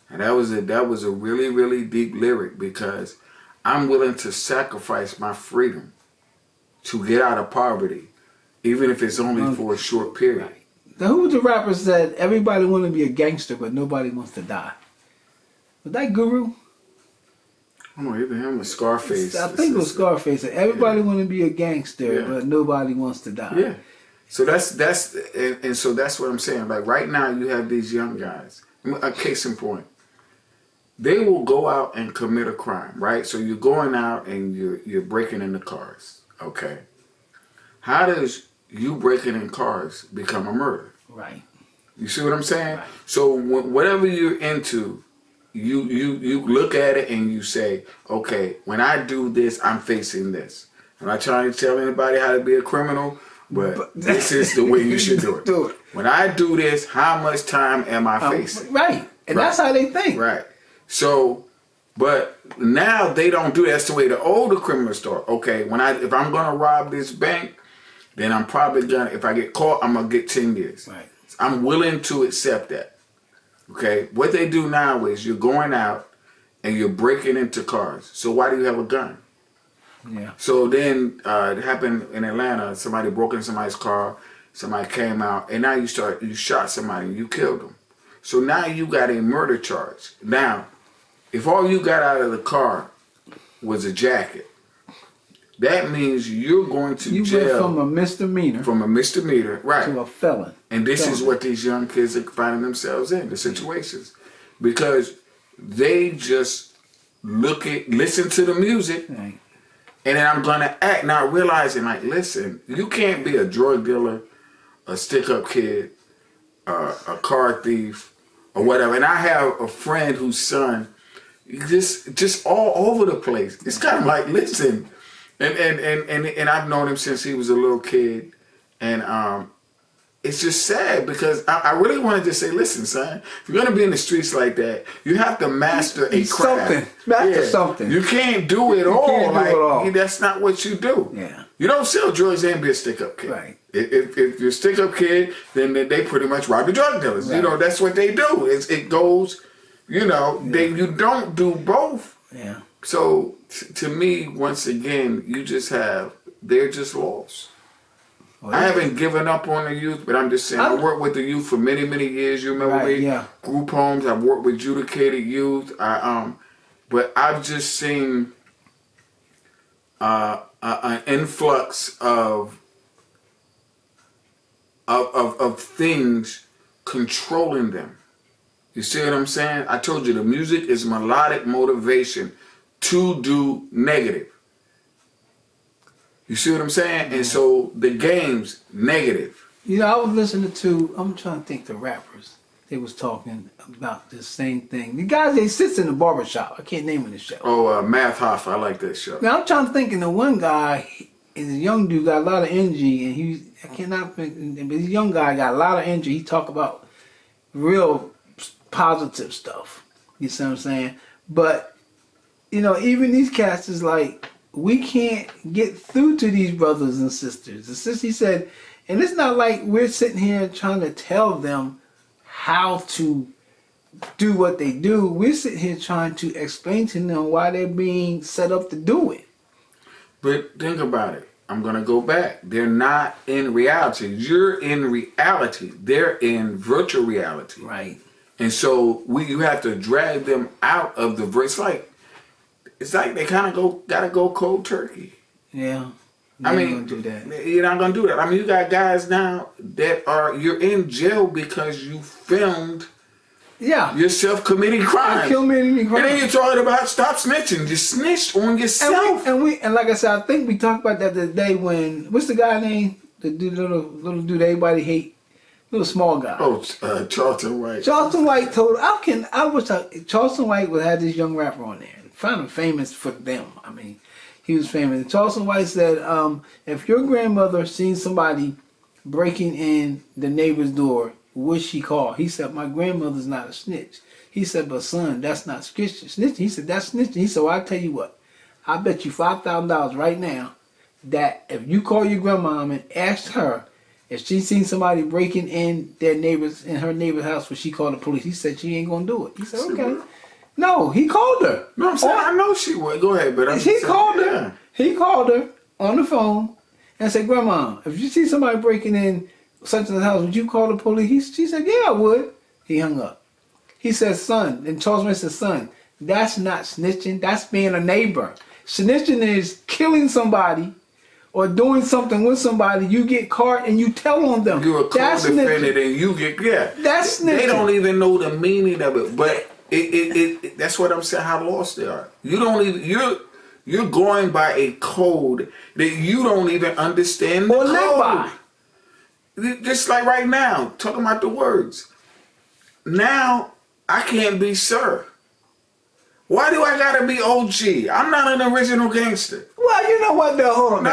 And that was a really, really deep lyric, because I'm willing to sacrifice my freedom to get out of poverty, even if it's only for a short period. Right. Now, who was the rapper said everybody want to be a gangster, but nobody wants to die? Was that Guru? I don't know, either him or Scarface. I think it was Scarface. Everybody want to be a gangster, but nobody wants to die. Yeah. So that's so that's what I'm saying. Like right now, you have these young guys. A case in point. They will go out and commit a crime, right? So you're going out and you're breaking into cars. Okay. How does you breaking in cars become a murder? Right. You see what I'm saying? Right. So whatever you're into, you look at it and you say, okay, when I do this, I'm facing this. I'm not trying to tell anybody how to be a criminal, but this is the way you should do it. Do it. When I do this, how much time am I facing? Right. And that's how they think. Right. So, but now they don't do that. That's the way the older criminals start. Okay, if I'm gonna rob this bank, then I'm probably gonna, if I get caught, I'm gonna get 10 years. Right. I'm willing to accept that. Okay. What they do now is you're going out and you're breaking into cars. So why do you have a gun? Yeah. So then it happened in Atlanta. Somebody broke in somebody's car. Somebody came out, and now you shot somebody and you killed them. So now you got a murder charge. Now, if all you got out of the car was a jacket, that means you're going to jail. You went from a misdemeanor. From a misdemeanor, right. To a felon. And this is what these young kids are finding themselves in, the situations. Because they just listen to the music, Right. and then I'm going to act, not realizing, like, listen, you can't be a drug dealer, a stick-up kid, a car thief, or whatever. And I have a friend whose son, just all over the place. It's kind of like, listen, and I've known him since he was a little kid, and it's just sad because I really wanted to say, listen, son, if you're gonna be in the streets like that, you have to master a craft. Master something. You can't do it all. Can't do it all. That's not what you do. Yeah. You don't sell drugs and be a stick-up kid. Right. If you're a stick-up kid, then they pretty much rob the drug dealers. Right. You know, that's what they do. It goes, you know, you don't do both. Yeah. So to me, once again, they're just lost. Well, I haven't given up on the youth, but I'm just saying, I worked with the youth for many, many years. You remember me? Yeah. Group homes. I've worked with adjudicated youth. But I've just seen an influx of things controlling them. You see what I'm saying? I told you the music is melodic motivation to do negative. You see what I'm saying? And so the game's negative. You know, I was listening to, I'm trying to think the rappers. They was talking about the same thing. The guys, they sits in the barbershop. I can't name the show. Oh, Math Hoffa. I like that show. Now, I'm trying to think, the one guy is a young dude, got a lot of energy, and I cannot think, but this young guy got a lot of energy. He talk about real positive stuff. You see what I'm saying? But, you know, even these cats is like, we can't get through to these brothers and sisters. The sister, he said, and it's not like we're sitting here trying to tell them how to do what they do. We're sitting here trying to explain to them why they're being set up to do it. But think about it. I'm going to go back. They're not in reality. You're in reality. They're in virtual reality. Right. And so you have to drag them out of the virtual. It's like they kind of gotta go cold turkey. Yeah. I mean, gonna do that. You're not gonna do that. I mean, you got guys now that you're in jail because you filmed yourself committing crimes. And then you're talking about stop snitching. You snitched on yourself. And like I said, I think we talked about that the day when, what's the guy name? The little dude everybody hate. Little small guy. Oh, Charlton White. Charlton White told Charlton White would have this young rapper on there. Found him famous for them. I mean, he was famous. Charlton White said, if your grandmother seen somebody breaking in the neighbor's door, would she call? He said, my grandmother's not a snitch. He said, but son, that's not snitching. He said, that's snitching. He said, well, I'll tell you what. I bet you $5,000 right now that if you call your grandma and ask her if she seen somebody breaking in her neighbor's house, would she call the police? He said she ain't gonna do it. He said, okay. No, he called her. No, I'm saying I know she would. Go ahead, but he called her. He called her on the phone and said, Grandma, if you see somebody breaking in such and such house, would you call the police? She said, yeah, I would. He hung up. He said, son, and Charles Wright said, son, that's not snitching. That's being a neighbor. Snitching is killing somebody or doing something with somebody. You get caught and you tell on them. You're a co-defendant and you get, That's snitching. They don't even know the meaning of it, but that's what I'm saying, how lost they are. You don't even, you're going by a code that you don't even understand the or code. live by. Just like right now, talking about the words. Now, I can't be sir. Why do I gotta be OG? I'm not an original gangster. Well, Well, you know what? Though, hold on. No,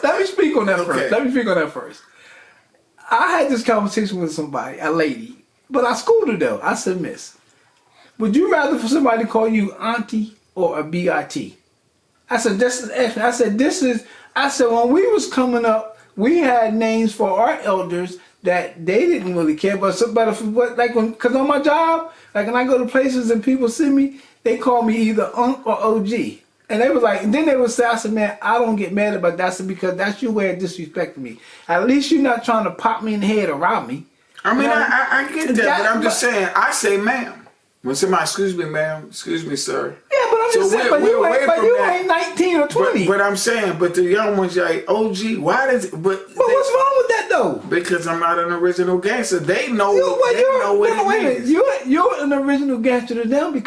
Let me speak on that Okay. first. Let me speak on that first. I had this conversation with somebody, a lady, but I schooled her though. I said, Miss, would you rather for somebody to call you auntie or a BIT? I said, this is actually, I said, when we was coming up, we had names for our elders that they didn't really care about. Because on my job, like when I go to places and people see me, they call me either Unc or OG. And they was like, and then they would say, I said, man, I don't get mad about that. I said, because that's your way of disrespecting me. At least you're not trying to pop me in the head or rob me. I mean, I get that, but I'm just but- saying, I say ma'am. When somebody, excuse me, ma'am, excuse me, sir. Yeah, but I'm just saying, but you ain't 19 or 20. But I'm saying, but the young ones, like, OG, why does it, But what's wrong with that though? Because I'm not an original gangster. They know, know what it means. You're an original gangster to them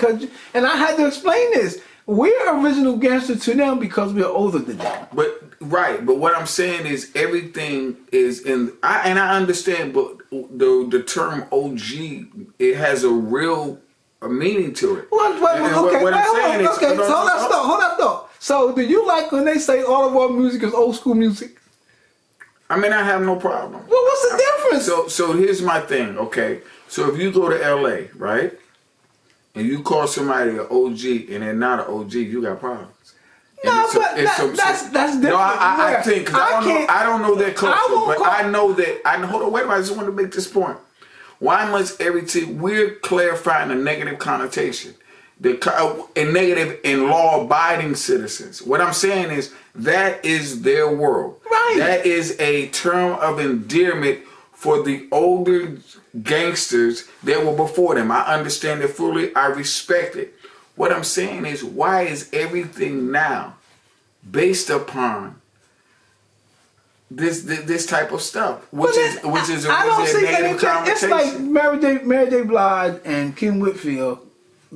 and I had to explain this. We're original gangster to them because we're older than them. But what I'm saying is everything is I understand, but the term OG, it has a real meaning to it. Hold up. So do you like when they say all of our music is old school music? I mean, I have no problem. Well, what's the difference? So here's my thing, okay? So if you go to LA, right? And you call somebody an OG and they're not an OG, you got problems. No, but that's different. No, I think, cause I don't know their culture, but I know that, hold on, wait a minute, I just want to make this point. Why must we're clarifying a negative connotation, a negative in law-abiding citizens. What I'm saying is that is their world. Right. That is a term of endearment for the older gangsters that were before them. I understand it fully. I respect it. What I'm saying is, why is everything now based upon this type of stuff, which is I don't see negative anything. It's connotation. like Mary J. Blige and Kim Whitfield.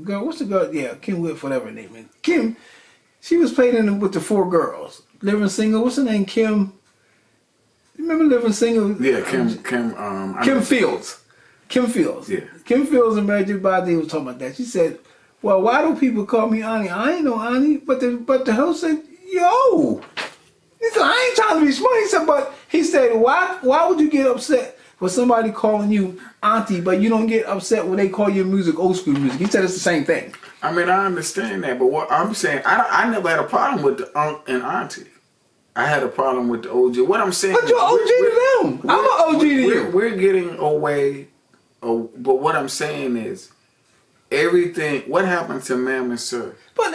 Girl, what's the girl? Yeah, Kim Whit, whatever her name is. Kim, she was playing with the 4 girls. Living Single. What's her name? Kim. You remember Living Single? Yeah, Kim Fields. Kim Fields. Yeah. Kim Fields and Mary J. Blige was talking about that. She said, "Well, why do people call me Auntie? I ain't no Auntie." But the host said, "Yo." He said, "I ain't trying to be smart." He said, why would you get upset with somebody calling you auntie, but you don't get upset when they call your music old school music? He said it's the same thing. I mean, I understand that, but what I'm saying, I never had a problem with the unc and auntie. I had a problem with the OG. What I'm saying, But you're OG to them. I'm an OG to you. We're getting away, but what I'm saying is, everything. What happened to ma'am and sir? But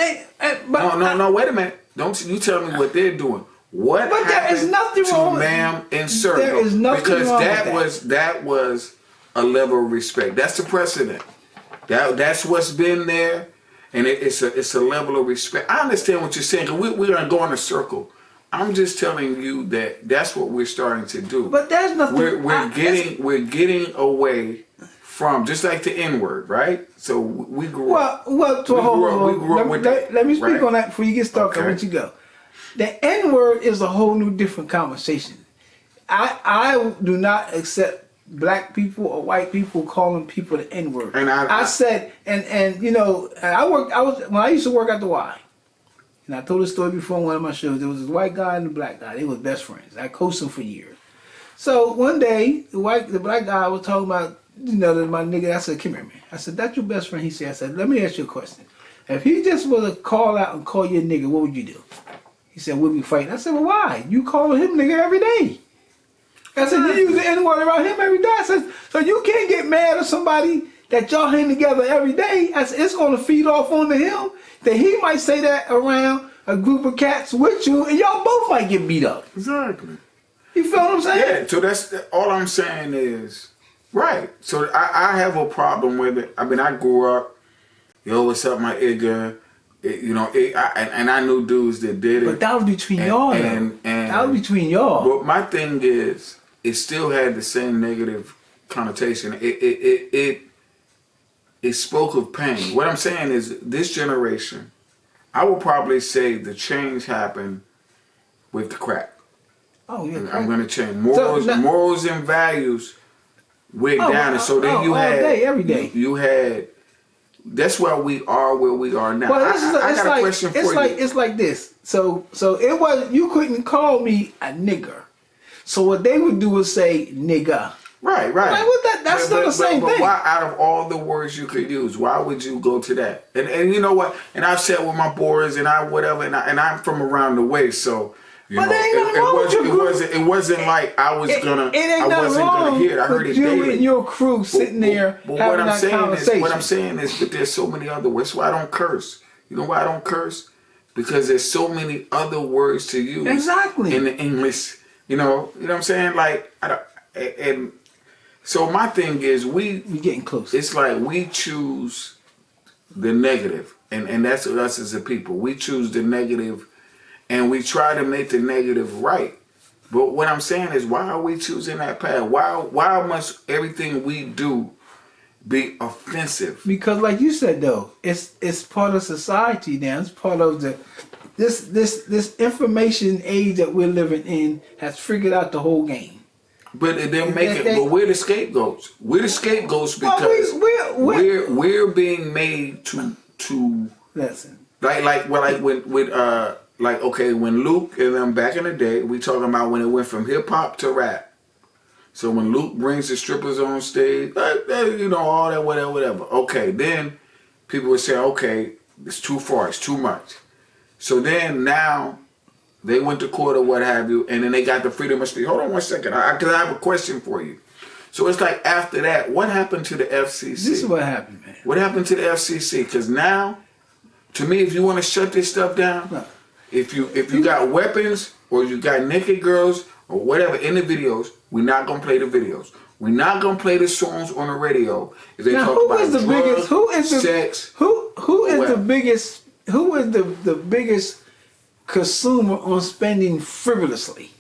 No. Wait a minute. Don't you tell me what they're doing. What But there happened is nothing wrong to ma'am and sir? There is nothing because wrong that was a level of respect. That's the precedent. That's what's been there, and it's a level of respect. I understand what you're saying. We're gonna go in a circle. I'm just telling you that's what we're starting to do. But there's nothing. We're getting away from, just like the N-word, right? So we grew up. We grew up with that. Let me speak on that before you get started. I'll let you go. The N-word is a whole new different conversation. I do not accept black people or white people calling people the N-word. And I said, and you know, when I used to work at the Y, and I told this story before on one of my shows. There was this white guy and a black guy. They were best friends. I coached them for years. So one day, the black guy was talking about, you know, my nigga. I said, "Come here, man." I said, "That's your best friend." He said, "I said, let me ask you a question. If he just was to call out and call you a nigga, what would you do?" He said, "We'll be fighting." I said, "Well, why? You call him nigga every day." I said, "You use the N-word around him every day." I said, "So you can't get mad at somebody that y'all hang together every day." I said, "It's going to feed off onto him that he might say that around a group of cats with you, and y'all both might get beat up." Exactly. You feel what I'm saying? Yeah. So that's all I'm saying is right. So I have a problem with it. I mean, I grew up. Yo, what's up, my nigga? And I knew dudes that did it. But that was between y'all, and that was between y'all. But my thing is, it still had the same negative connotation. It spoke of pain. What I'm saying is, this generation, I would probably say the change happened with the crack. Oh yeah, I'm going to change morals and values went down, and so then you had all day, every day. You had that's why we are where we are now. Well, I got a question for you. It's like this. So it was, you couldn't call me a nigger. So what they would do is say nigga. Right. Like, what that's still the same thing. But why, out of all the words you could use, why would you go to that? And you know what? And I've sat with my boys and I'm from around the way, so you know, it wasn't like I wasn't gonna hear it. I heard it you daily. and your crew sitting there but having that conversation. What I'm saying is, but there's so many other words. That's why I don't curse. You know why I don't curse? Because there's so many other words to use. Exactly. In the English, you know what I'm saying? Like, and so my thing is, we're getting close. It's like we choose the negative, and that's us as a people. We choose the negative, and we try to make the negative right. But what I'm saying is, why are we choosing that path? Why must everything we do be offensive? Because, like you said, though, it's part of society now. It's part of this information age that we're living in has figured out the whole game. But but we're the scapegoats. We're the scapegoats because we're being made to listen. Like when Luke and them back in the day, we talking about when it went from hip hop to rap. So when Luke brings the strippers on stage, you know, all that, whatever. Okay, then people would say, okay, it's too far, it's too much. So then now they went to court or what have you, and then they got the freedom of speech. Hold on one second, because I have a question for you. So it's like after that, what happened to the FCC? This is what happened, man. What happened to the FCC? Because now, to me, if you want to shut this stuff down, no. if you got weapons or you got naked girls or whatever in the videos, we're not gonna play the videos. We're not gonna play the songs on the radio if they now, talk about drugs, sex. Who is the biggest consumer on spending frivolously?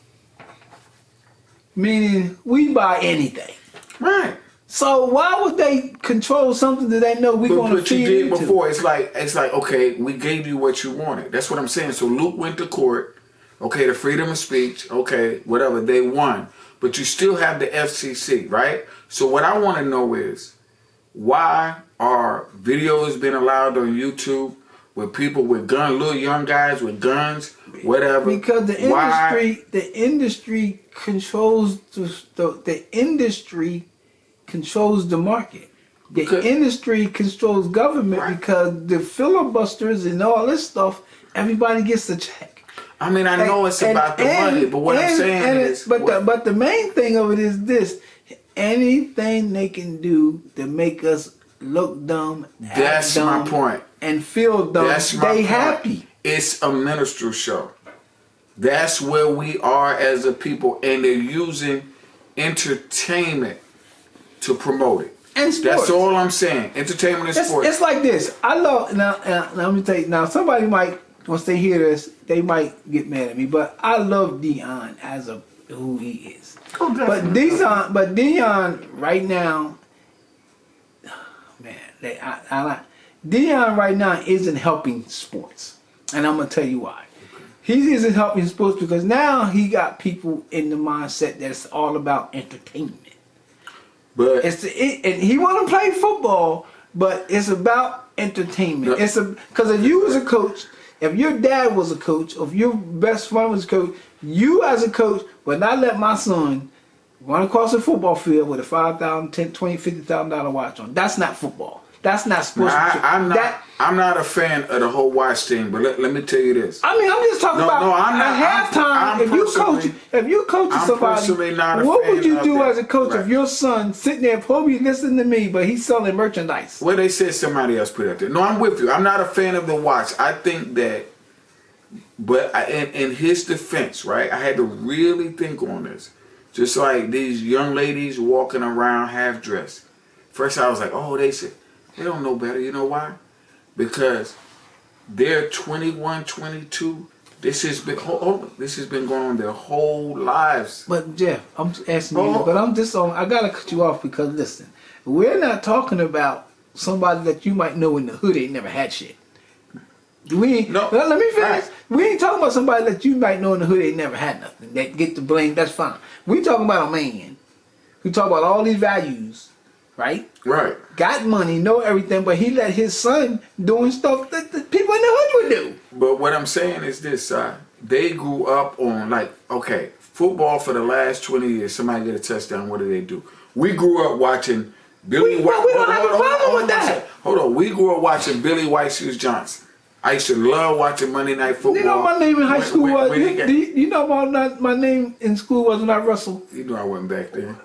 Meaning we buy anything. Right. So why would they control something that they know we're going to feed you did into? Before. It's like okay, we gave you what you wanted. That's what I'm saying. So Luke went to court. Okay, the freedom of speech. Okay, whatever, they won. But you still have the FCC, right? So what I want to know is, why are videos being allowed on YouTube with people with guns, little young guys with guns, whatever? Because the industry controls the industry controls the market. The industry controls government, right? Because the filibusters and all this stuff, everybody gets a check. I mean, I know it's about the money, but what I'm saying is... But the main thing of it is this. Anything they can do to make us look dumb, that's dumb, my point. And feel dumb, they happy. It's a minstrel show. That's where we are as a people, and they're using entertainment to promote it. And sports. That's all I'm saying. Entertainment and sports. It's like this. I love... Now, let me tell you. Now, somebody might... Once they hear this, they might get mad at me. But I love Deion as who he is. Oh, definitely. But Deion right now, man, Deion right now isn't helping sports, and I'm gonna tell you why. He isn't helping sports because now he got people in the mindset that it's all about entertainment. But and he want to play football, but it's about entertainment. It's because if you was a coach. If your dad was a coach, or if your best friend was a coach, you as a coach would not let my son run across the football field with a $5,000, $10,000, $20,000, $50,000 watch on. That's not football. That's not sports. I'm not a fan of the whole watch thing, but let me tell you this. I mean, I'm just talking about at halftime. If you coaching somebody, what would you do as a coach if your son sitting there, probably listening to me, but he's selling merchandise? Well, they said somebody else put it out there. No, I'm with you. I'm not a fan of the watch. I think that, but in his defense, right, I had to really think on this. Just like these young ladies walking around half dressed. First, I was like, oh, they don't know better. You know why? Because they're 21, 22. This has been going on their whole lives. But Jeff, I'm asking you, but I gotta cut you off because listen, we're not talking about somebody that you might know in the hood ain't never had shit. Let me finish. Right. We ain't talking about somebody that you might know in the hood ain't never had nothing. That get the blame, that's fine. We talking about a man who talk about all these values right? Right. Got money, know everything, but he let his son doing stuff that the people in the hood would do. But what I'm saying is this, they grew up on, like, okay, football for the last 20 years, somebody get a touchdown, what do? We grew up watching Billy White. We don't have a problem with that. Hold on, we grew up watching Billy White Shoes Johnson. I used to love watching Monday Night Football. You know my name in high school was, when you know my name in school was not Russell? You know I wasn't back then.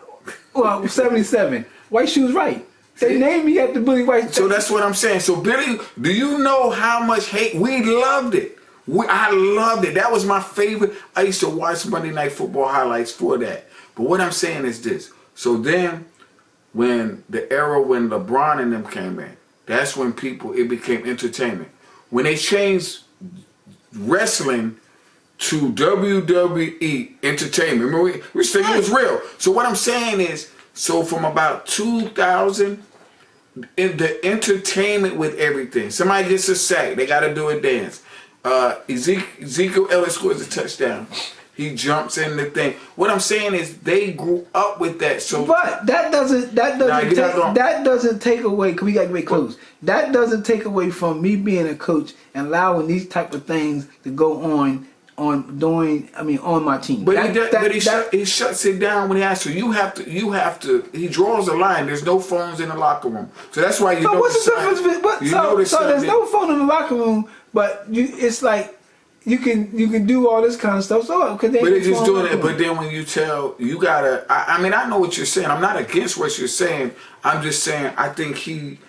Well, 77. White Shoes Wright. They named me after Billy White. So that's what I'm saying. So Billy, do you know how much hate? We loved it. I loved it. That was my favorite. I used to watch Monday Night Football highlights for that. But what I'm saying is this. So then, when the era when LeBron and them came in, that's when it became entertainment. When they changed wrestling to WWE entertainment, remember we was thinking it was real. So what I'm saying is, so from about 2000, in the entertainment with everything, somebody gets a sack, they got to do a dance. Ezekiel Elliott scores a touchdown. He jumps in the thing. What I'm saying is they grew up with that. So, but that doesn't take away. Cause we got to get close. That doesn't take away from me being a coach and allowing these type of things to go on my team. But he shuts it down when he has to. You have to. He draws a line. There's no phones in the locker room, so that's why you. So what's the difference? So there's no phone in the locker room, but it's like. You can do all this kind of stuff. So but they're just doing it. But then when you gotta. I mean, I know what you're saying. I'm not against what you're saying. I'm just saying I think he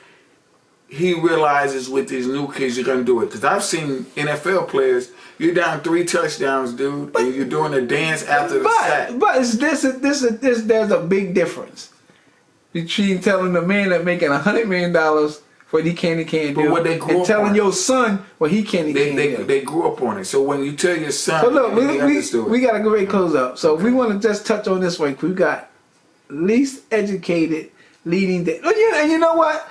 realizes with these new kids you're gonna do it. Because I've seen NFL players. You're down 3 touchdowns, dude, and you're doing a dance after the sack. But it's there's a big difference between telling the man that making $100 million what he can and can't do, what they grew and up telling on. Your son what he can and can't do. They grew up on it. So when you tell your son, so look, we got to go ready to close up. So we want to just touch on this one. We got least educated leading the. And you know what?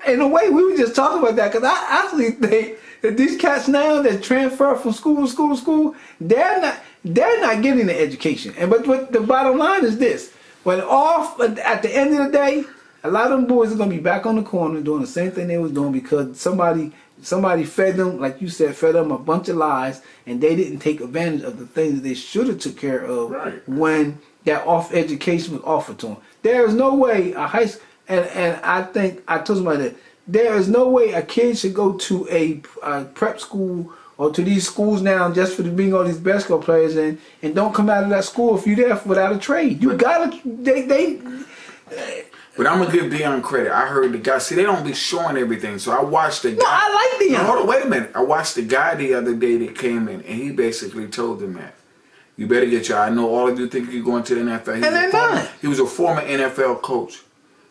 In a way, we were just talking about that because I actually think that these cats now that transfer from school to school, they're not getting the education. And but the bottom line is this: at the end of the day. A lot of them boys are gonna be back on the corner doing the same thing they was doing because somebody fed them, like you said, fed them a bunch of lies, and they didn't take advantage of the things that they should have took care of when that education was offered to them. There is no way a high school, and I think I told somebody that there is no way a kid should go to a prep school or to these schools now just for being all these basketball players and don't come out of that school if you're there without a trade. You gotta But I'm gonna give Deion credit. I heard the guy. See, they don't be showing everything. So I watched the guy. No, I like Deion. No, hold on, wait a minute. I watched the guy the other day that came in, and he basically told them that you better get I know all of you think you're going to the NFL. And they're not. He was a former NFL coach.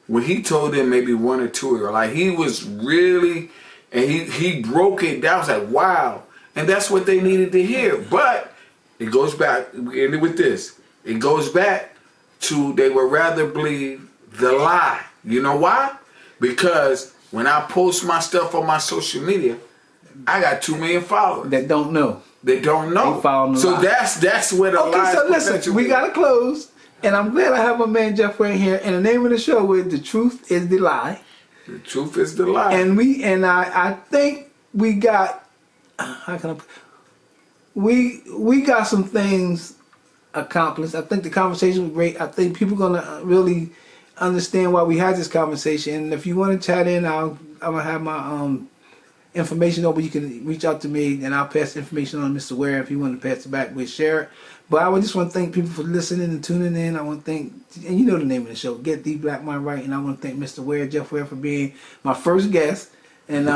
When he told them maybe 1 or 2, or like he was really, and he broke it down. I was like, wow, and that's what they needed to hear. But it goes back. We ended with this. It goes back to they would rather believe the lie. You know why? Because when I post my stuff on my social media, I got 2 million followers that don't know. They don't know. They follow the so lie. that's where the lie. So listen, we gotta close, and I'm glad I have my man Jeff Ware here. And the name of the show is "The Truth Is the Lie." The truth is the lie. And I think we got we got some things accomplished. I think the conversation was great. I think people gonna really understand why we had this conversation. And if you want to chat in, I'm gonna have my information over. You can reach out to me, and I'll pass the information on to Mr. Ware if you want to pass it back. We'll share it. But I would just want to thank people for listening and tuning in. I want to thank, and you know the name of the show, Get the Black Mind Right. And I want to thank Mr. Ware, Jeff Ware, for being my first guest. And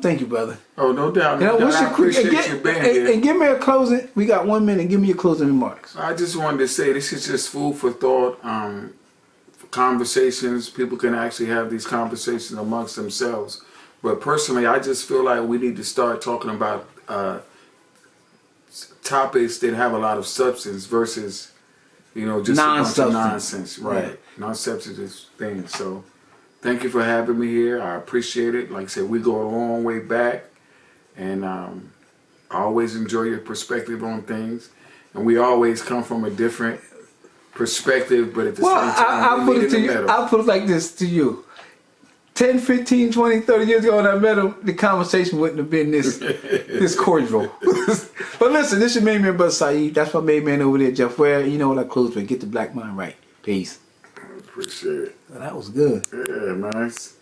thank you, brother. Oh, no doubt. I appreciate you being here. And give me a closing. We got 1 minute. Give me your closing remarks. I just wanted to say this is just food for thought. For conversations. People can actually have these conversations amongst themselves. But personally, I just feel like we need to start talking about topics that have a lot of substance versus, just a bunch of nonsense. Right. Non-substantive things. So thank you for having me here. I appreciate it. Like I said, we go a long way back. And I always enjoy your perspective on things. And we always come from a different perspective, but at the Well, same time, I'll put meet it in to the you. middle. I'll put it like this to you. 10, 15, 20, 30 years ago when I met him, the conversation wouldn't have been this cordial. But listen, this is main man, Brother Syid. That's my main man over there, Jeff Ware. You know what I close with. Get the black mind right. Peace. Appreciate it. Well, that was good. Yeah, nice.